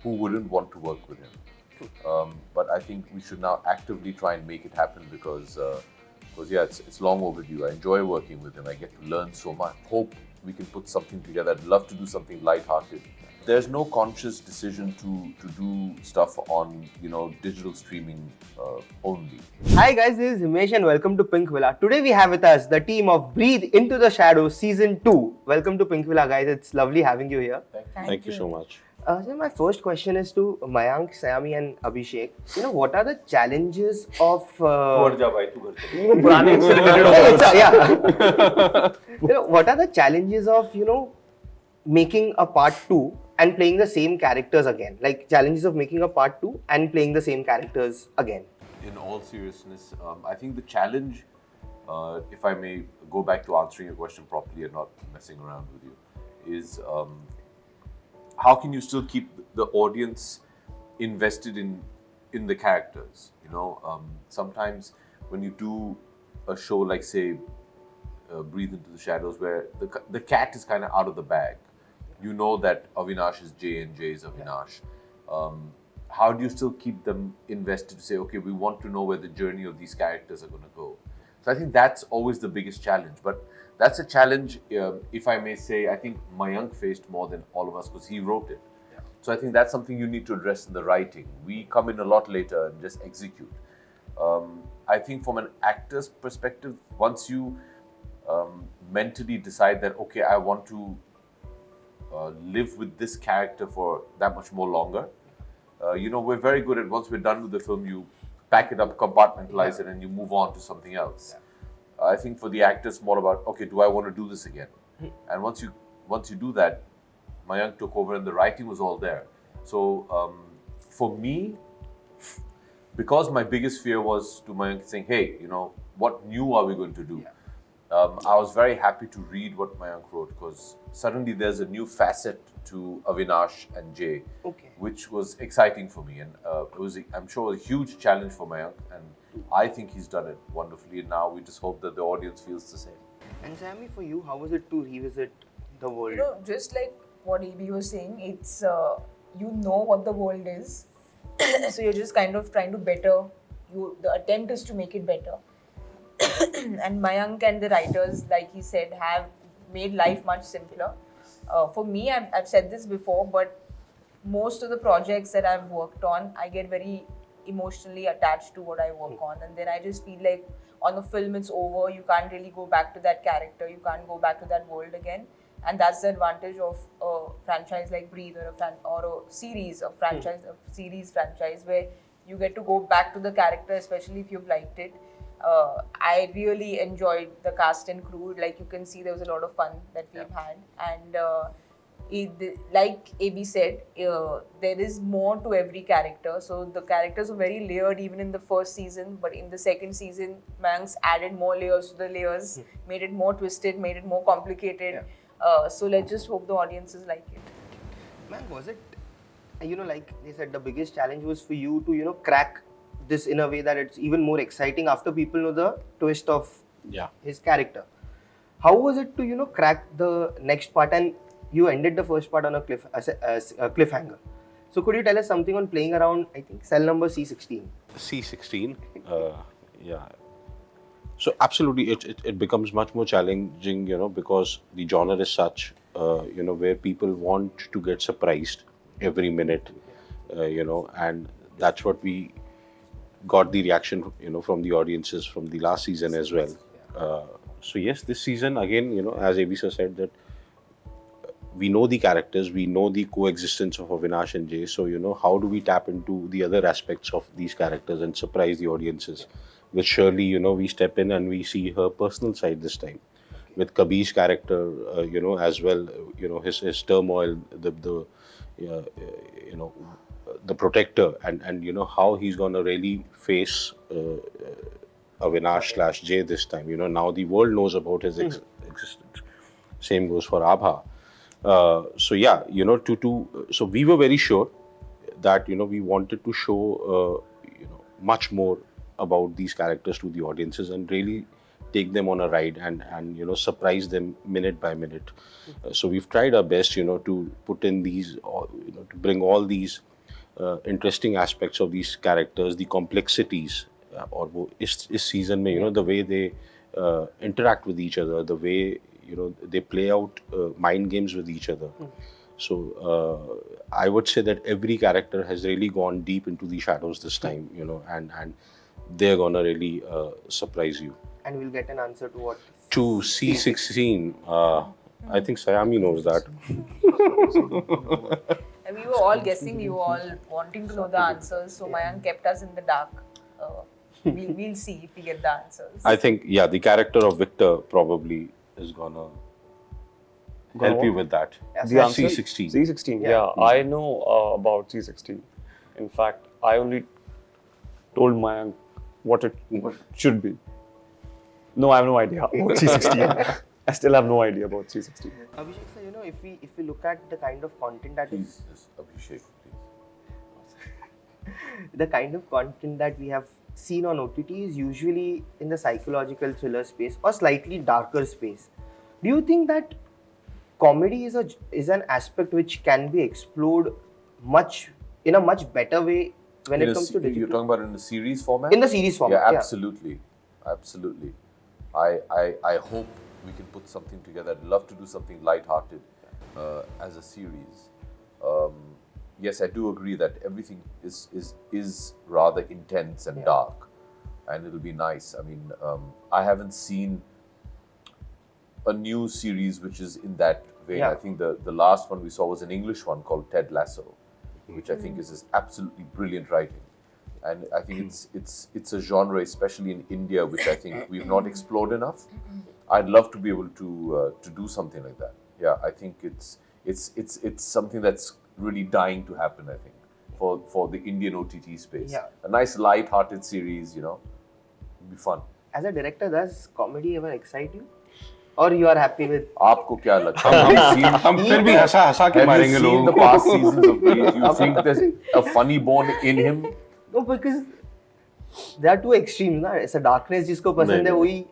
who wouldn't want to work with him? But I think we should now actively try and make it happen because yeah, it's long overdue. I enjoy working with him. I get to learn so much. Hope we can put something together. I'd love to do something light-hearted. There's no conscious decision to do stuff on digital streaming only. Hi guys, this is Himesh and welcome to Pink Villa. Today we have with us the team of Breathe Into the Shadows Season 2. Welcome to Pink Villa guys, it's lovely having you here. Thank you so much. So my first question is to Mayank, Sayami and Abhishek. What are the challenges of... what are the challenges of, making a part 2 and playing the same characters again? Like challenges of making a part 2 and playing the same characters again. In all seriousness, I think the challenge, if I may go back to answering your question properly and not messing around with you, is how can you still keep the audience invested in the characters? Sometimes when you do a show like, say, Breathe Into the Shadows, where the cat is kind of out of the bag. You know that Avinash is Jay and Jay is Avinash. How do you still keep them invested to say, okay, we want to know where the journey of these characters are going to go? So I think that's always the biggest challenge. But that's a challenge, if I may say, I think Mayank faced more than all of us because he wrote it. Yeah. So I think that's something you need to address in the writing. We come in a lot later and just execute. I think from an actor's perspective, once you mentally decide that, okay, I want to live with this character for that much more longer. We're very good at once we're done with the film, you pack it up, compartmentalize it, and you move on to something else. Yeah. I think for the actor, it's more about, okay, do I want to do this again? And once you do that, Mayank took over and the writing was all there. So for me, because my biggest fear was to Mayank saying, hey, what new are we going to do? Yeah. I was very happy to read what Mayank wrote because suddenly there's a new facet to Avinash and Jay, which was exciting for me. And it was, I'm sure, a huge challenge for Mayank. And I think he's done it wonderfully. And now we just hope that the audience feels the same. And Sammy, for you, how was it to revisit the world? Just like what EB was saying, it's, what the world is. So you're just kind of trying to better, the attempt is to make it better. And Mayank and the writers, like he said, have made life much simpler. For me, I've said this before, but most of the projects that I've worked on, I get very emotionally attached to what I work on. And then I just feel like on a film, it's over. You can't really go back to that character. You can't go back to that world again. And that's the advantage of a franchise like Breathe or a series, series franchise where you get to go back to the character, especially if you've liked it. I really enjoyed the cast and crew. Like you can see, there was a lot of fun that we've had. And like AB said, there is more to every character. So the characters were very layered even in the first season. But in the second season, Mayank's added more layers to the layers, made it more twisted, made it more complicated. So let's just hope the audiences like it. Man, was it, like they said, the biggest challenge was for you to, crack this in a way that it's even more exciting after people know the twist of his character. How was it to crack the next part, and you ended the first part on a cliffhanger? So could you tell us something on playing around, I think, cell number C16? C16, yeah. So absolutely, it becomes much more challenging, because the genre is such, where people want to get surprised every minute, and that's what we got the reaction, from the audiences from the last season as well. So yes, this season again, as AB sir said, that we know the characters, we know the coexistence of Avinash and Jay. So how do we tap into the other aspects of these characters and surprise the audiences? With Shirley, we step in and we see her personal side this time. With Kabir's character, as well, his turmoil, the protector, and how he's gonna really face Avinash / Jay this time. Now the world knows about his existence. Same goes for Abha. So yeah, so we were very sure that we wanted to show much more about these characters to the audiences and really take them on a ride and surprise them minute by minute. So we've tried our best to put in these to bring all these interesting aspects of these characters, the complexities, or इस season में, you know, the way they interact with each other, the way, you know, they play out mind games with each other. So I would say that every character has really gone deep into the shadows this time, you know, and they're gonna really surprise you. And we'll get an answer to what. To C16, I think Sayami knows that. And we were all guessing, we were all wanting to know the answers. So Mayank kept us in the dark. We'll see if we get the answers. I think, yeah, the character of Victor probably is gonna help you with that. Yeah, The answer? C16. C16, Yeah. yeah. I know about C16. In fact, I only told Mayank what it should be. No, I have no idea about C16. I still have no idea about C16. Abhishek sir, you know, if we look at the kind of content that Please, is just Abhishek, please. the kind of content that we have seen on OTT is usually in the psychological thriller space or slightly darker space. Do you think that comedy is an aspect which can be explored in a much better way when it comes to digital? You're talking about in the series format? In the series format, Yeah, yeah. absolutely. Absolutely. I hope we can put something together. I'd love to do something light-hearted as a series. Yes, I do agree that everything is rather intense and dark, and it'll be nice. I mean, I haven't seen a new series which is in that vein. Yeah. I think the last one we saw was an English one called Ted Lasso, which I think is absolutely brilliant writing. And I think it's a genre, especially in India, which I think we've not explored enough. I'd love to be able to do something like that. Yeah, I think it's something that's really dying to happen. I think for the Indian OTT space, Yeah. a nice light-hearted series, you know, would be fun. As a director, does comedy ever excite you? Or you are happy with? आपको क्या लगता है? हम फिर भी हंसा के Have you मारेंगे seen लोगों the को. past seasons of Grease? You think there's a funny bone in him? No, because there are two extremes ना. ऐसा darkness जिसको पसंद है नहीं, वही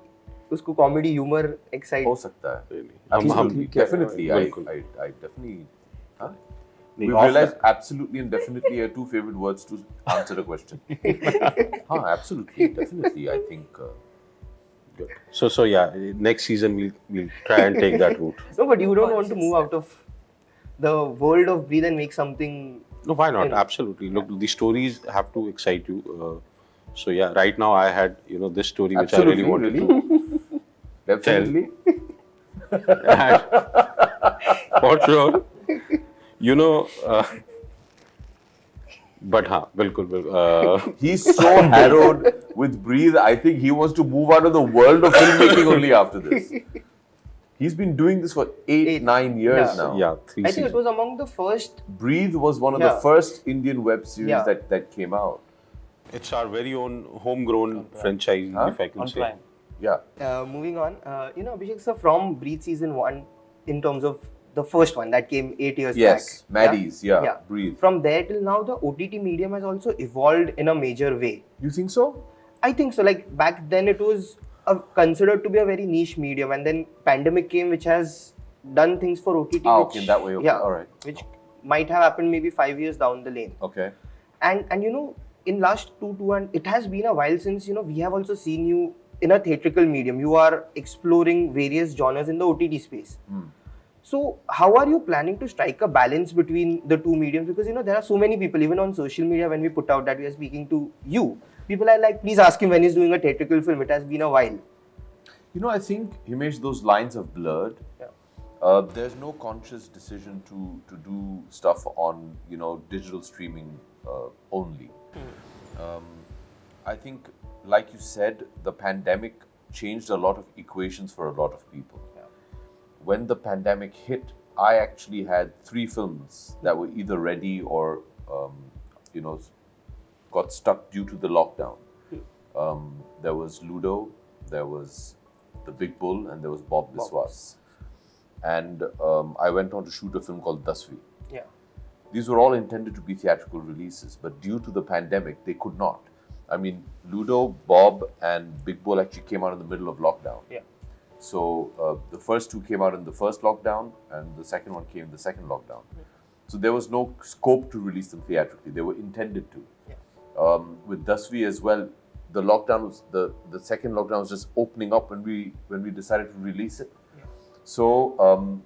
उसको comedy humor excite. हो सकता है. हम Absolutely, definitely. बिल्कुल. I definitely. Huh? नहीं, We off realized absolutely and definitely are two favorite words to answer a question. Absolutely, definitely. I think. Good. So yeah, next season we'll try and take that route. No, but you don't want to move out of the world of Breathe and make something. No, why not? Yeah. Absolutely. Look, the stories have to excite you. So yeah, right now I had, you know, this story which I really wanted to Definitely. for sure. You know, but हाँ, बिल्कुल. He's so harrowed with Breathe. I think he wants to move out of the world of filmmaking only after this. He's been doing this for 8-9 years Yeah. now. Yeah, 3 I think it seasons. was among the first. Breathe was one of Yeah. the first Indian web series Yeah. that came out. It's our very own homegrown franchise, Huh? if I can On say. Prime. Yeah. Moving on, you know, Abhishek sir, from Breathe season 1, in terms of the first one that came 8 years Yes, back. Maddie's, yeah, Breathe. From there till now, the OTT medium has also evolved in a major way. You think so? I think so. Like back then, it was considered to be a very niche medium, and then pandemic came, which has done things for OTT. Okay, in that way. Okay. Yeah, All right. which might have happened maybe 5 years down the lane. Okay. And you know, in last two and it has been a while since, you know, we have also seen you in a theatrical medium. You are exploring various genres in the OTT space. So how are you planning to strike a balance between the two mediums? Because, you know, there are so many people, even on social media, when we put out that we are speaking to you, people are like, please ask him when he's doing a theatrical film. It has been a while. You know, I think, Himesh, those lines have blurred. Yeah. There's no conscious decision to do stuff on, you know, digital streaming only. I think, like you said, the pandemic changed a lot of equations for a lot of people. Yeah. When the pandemic hit, I actually had 3 films that were either ready or, you know, got stuck due to the lockdown. There was Ludo, there was The Big Bull, and there was Bob Biswas. And I went on to shoot a film called Dasvi. Yeah. These were all intended to be theatrical releases, but due to the pandemic, they could not. I mean, Ludo, Bob, and Big Bull actually came out in the middle of lockdown. Yeah. So the first 2 came out in the first lockdown, and the second one came in the second lockdown. So there was no scope to release them theatrically. They were intended to. Yeah. With Dasvi as well, the lockdown was the second lockdown was just opening up when we decided to release it. Yeah. So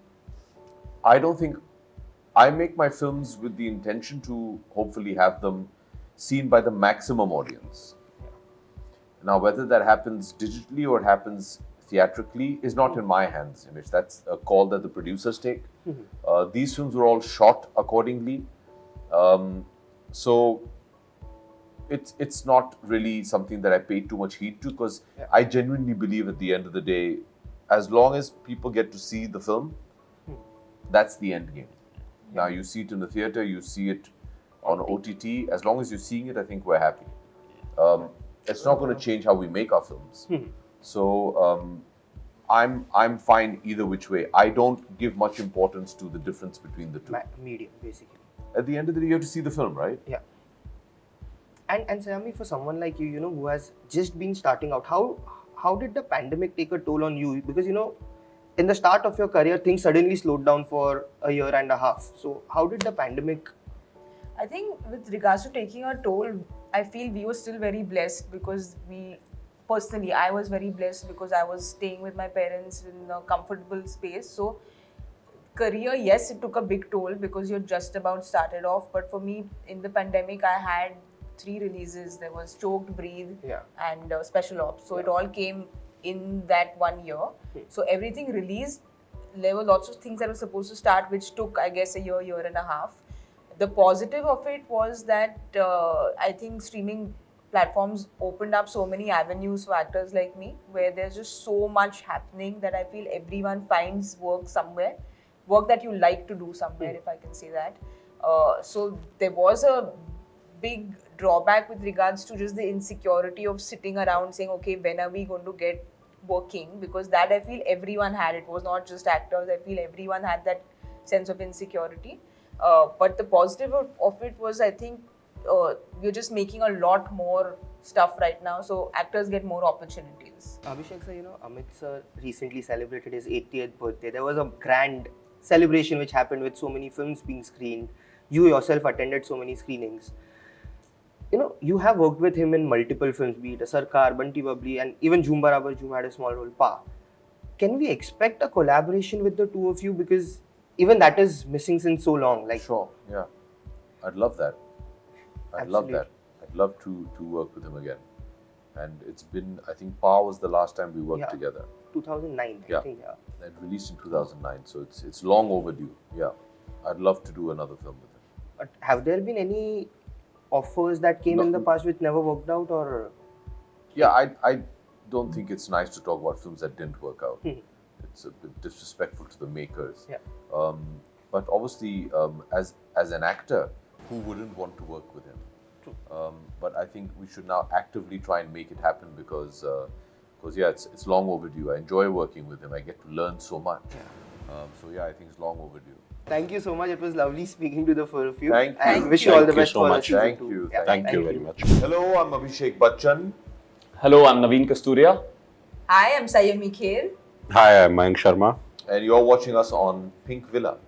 I don't think I make my films with the intention to hopefully have them seen by the maximum audience. Now, whether that happens digitally or it happens theatrically is not in my hands, Himish. That's a call that the producers take. These films were all shot accordingly. So it's not really something that I pay too much heed to, because I genuinely believe at the end of the day, as long as people get to see the film, that's the end game. Now, you see it in the theatre, you see it on OTT. As long as you're seeing it, I think we're happy. It's not going to change how we make our films. So I'm fine either which way. I don't give much importance to the difference between the two. Medium, basically. At the end of the day, you have to see the film, right? Yeah. And Sayami, for someone like you, who has just been starting out, how did the pandemic take a toll on you? Because, in the start of your career, things suddenly slowed down for a year and a half. So how did the pandemic... I think with regards to taking a toll, I feel we were still very blessed because I was very blessed because I was staying with my parents in a comfortable space. So career, yes, it took a big toll because you're just about started off. But for me, in the pandemic, I had 3 releases. There was Choked, Breathe, and Special Ops. So it all came in that 1 year. So everything released. There were lots of things that were supposed to start, which took, I guess, a year and a half. The positive of it was that I think streaming platforms opened up so many avenues for actors like me, where there's just so much happening that I feel everyone finds work somewhere, work that you like to do somewhere, if I can say that. So there was a big drawback with regards to just the insecurity of sitting around saying, okay, when are we going to get working? Because that I feel everyone had. It was not just actors. I feel everyone had that sense of insecurity. But the positive of it was, I think, we're just making a lot more stuff right now, so actors get more opportunities. Abhishek sir, Amit sir recently celebrated his 80th birthday. There was a grand celebration which happened with so many films being screened. You yourself attended so many screenings. You have worked with him in multiple films, be it Sarkar, Bunty Babli, and even Jhoom Barabar Jhoom had a small role, Pa. Can we expect a collaboration with the two of you? Because even that is missing since so long. Sure, yeah. I'd love that. I'd love that. I'd love to work with him again. And it's been, I think Pa was the last time we worked together. 2009, I think, It released in 2009, so it's long overdue. Yeah. I'd love to do another film with him. But have there been any offers that came in the past which never worked out, or? Yeah, I don't think it's nice to talk about films that didn't work out. It's a bit disrespectful to the makers. Yeah. But obviously, as an actor, who wouldn't want to work with him? True. But I think we should now actively try and make it happen because it's long overdue. I enjoy working with him. I get to learn so much. I think it's long overdue. Thank you so much. It was lovely speaking to the four of you. Thank you. And wish you all the Thank you best so for much. season Thank 2. you. Yeah, Thank you very much. Hello, I'm Abhishek Bachchan. Hello, I'm Naveen Kasturia. I am Sayami Kher. Hi, I'm Mayank Sharma. And you're watching us on Pink Villa.